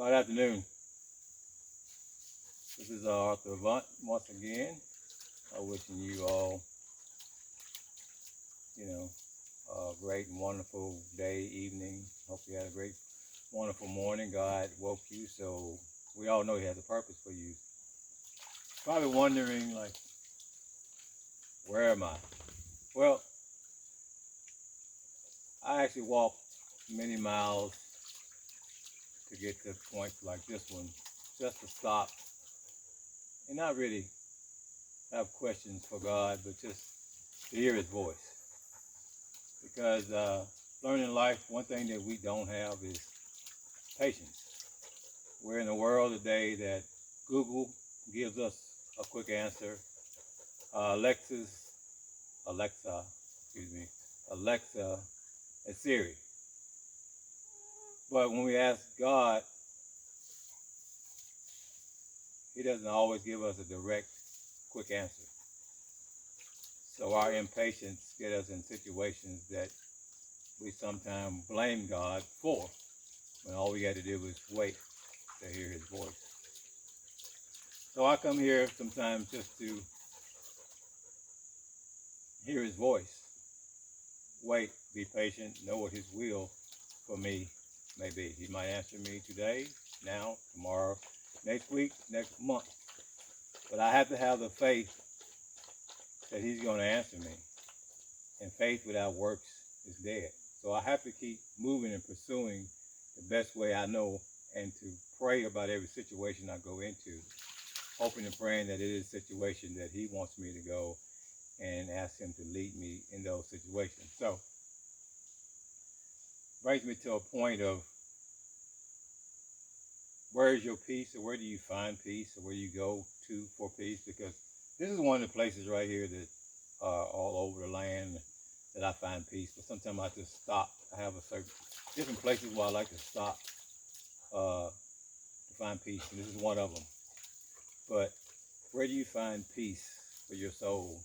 Good afternoon. This is Arthur Avant once again. Wishing you all, a great and wonderful day, evening. Hope you had a great, wonderful morning. God woke you, so we all know He has a purpose for you. Probably wondering, like, where am I? Well, I actually walked many miles to get to points like this one, just to stop and not really have questions for God, but just to hear His voice. Because learning life, one thing that we don't have is patience. We're in a world today that Google gives us a quick answer. Alexa, and Siri. But when we ask God, He doesn't always give us a direct, quick answer. So our impatience gets us in situations that we sometimes blame God for, when all we got to do is wait to hear His voice. So I come here sometimes just to hear His voice. Wait, be patient, know what His will for me may be. He might answer me today, now, tomorrow, next week, next month. But I have to have the faith that He's going to answer me. And faith without works is dead. So I have to keep moving and pursuing the best way I know, and to pray about every situation I go into, hoping and praying that it is a situation that He wants me to go, and ask Him to lead me in those situations. So, brings me to a point of, where is your peace, or where do you find peace, or where you go to for peace? Because this is one of the places right here that are all over the land that I find peace. But sometimes I just stop. I have a certain different places where I like to stop to find peace, and this is one of them. But where do you find peace for your soul?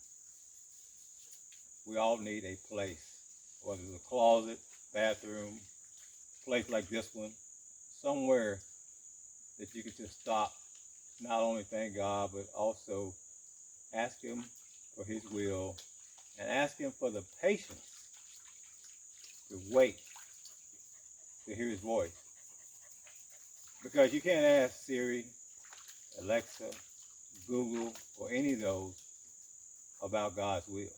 We all need a place, whether it's a closet, bathroom, place like this one, somewhere that you can just stop, not only thank God, but also ask Him for His will, and ask Him for the patience to wait to hear His voice. Because you can't ask Siri, Alexa, Google, or any of those about God's will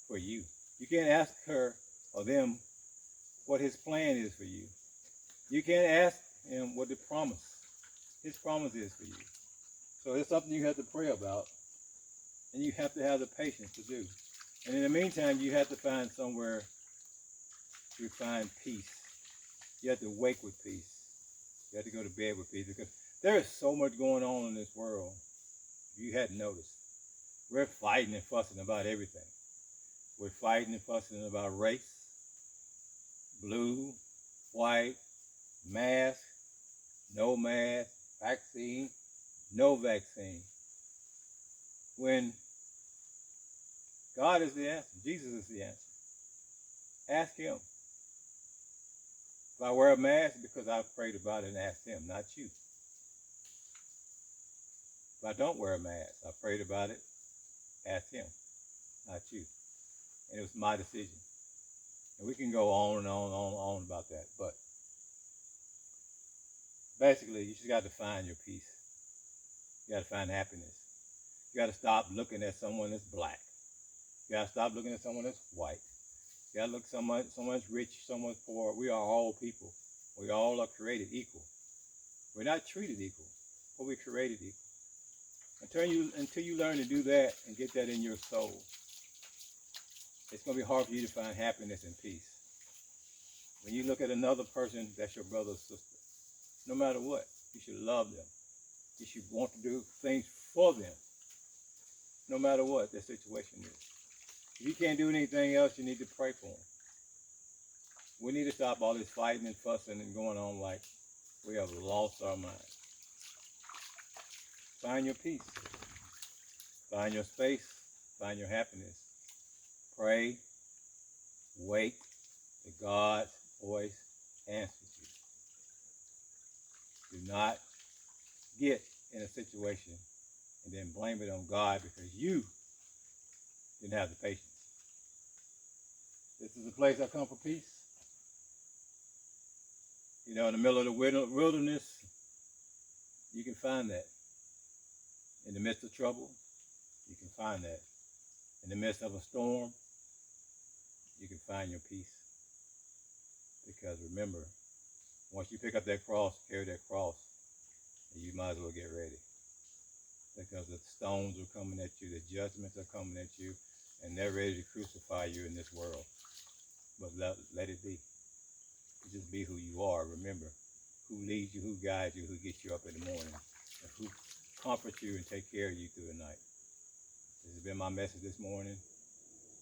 for you. You can't ask her or them what His plan is for you. You can't ask Him what His promise is for you. So it's something you have to pray about, and you have to have the patience to do. And in the meantime, you have to find somewhere to find peace. You have to wake with peace. You have to go to bed with peace, because there is so much going on in this world. If you hadn't noticed, we're fighting and fussing about everything. We're fighting and fussing about race, blue, white, mask, no mask, vaccine, no vaccine. When God is the answer, Jesus is the answer. Ask Him. If I wear a mask, because I've prayed about it and asked Him, not you. If I don't wear a mask, I prayed about it, asked Him, not you. And it was my decision. And we can go on and on and on about that. But basically, you just got to find your peace. You got to find happiness. You got to stop looking at someone that's black. You got to stop looking at someone that's white. You got to look at someone's rich, someone's poor. We are all people. We all are created equal. We're not treated equal, but we're created equal. Until you learn to do that and get that in your soul, it's going to be hard for you to find happiness and peace. When you look at another person that's your brother or sister, no matter what, you should love them. You should want to do things for them, no matter what their situation is. If you can't do anything else, you need to pray for them. We need to stop all this fighting and fussing and going on like we have lost our mind. Find your peace. Find your space. Find your happiness. Pray. Wait till God's voice answers you. not get in a situation and then blame it on God because you didn't have the patience. This is a place I come for peace. You know, in the middle of the wilderness, you can find that. In the midst of trouble, you can find that. In the midst of a storm, you can find your peace. Because remember, once you pick up that cross, carry that cross, you might as well get ready. Because the stones are coming at you, the judgments are coming at you, and they're ready to crucify you in this world. But let it be. Just be who you are. Remember, who leads you, who guides you, who gets you up in the morning, and who comforts you and take care of you through the night. This has been my message this morning.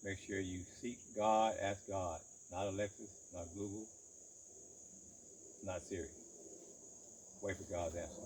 Make sure you seek God, ask God, not Alexis, not Google, not Siri. Wait for God's answer.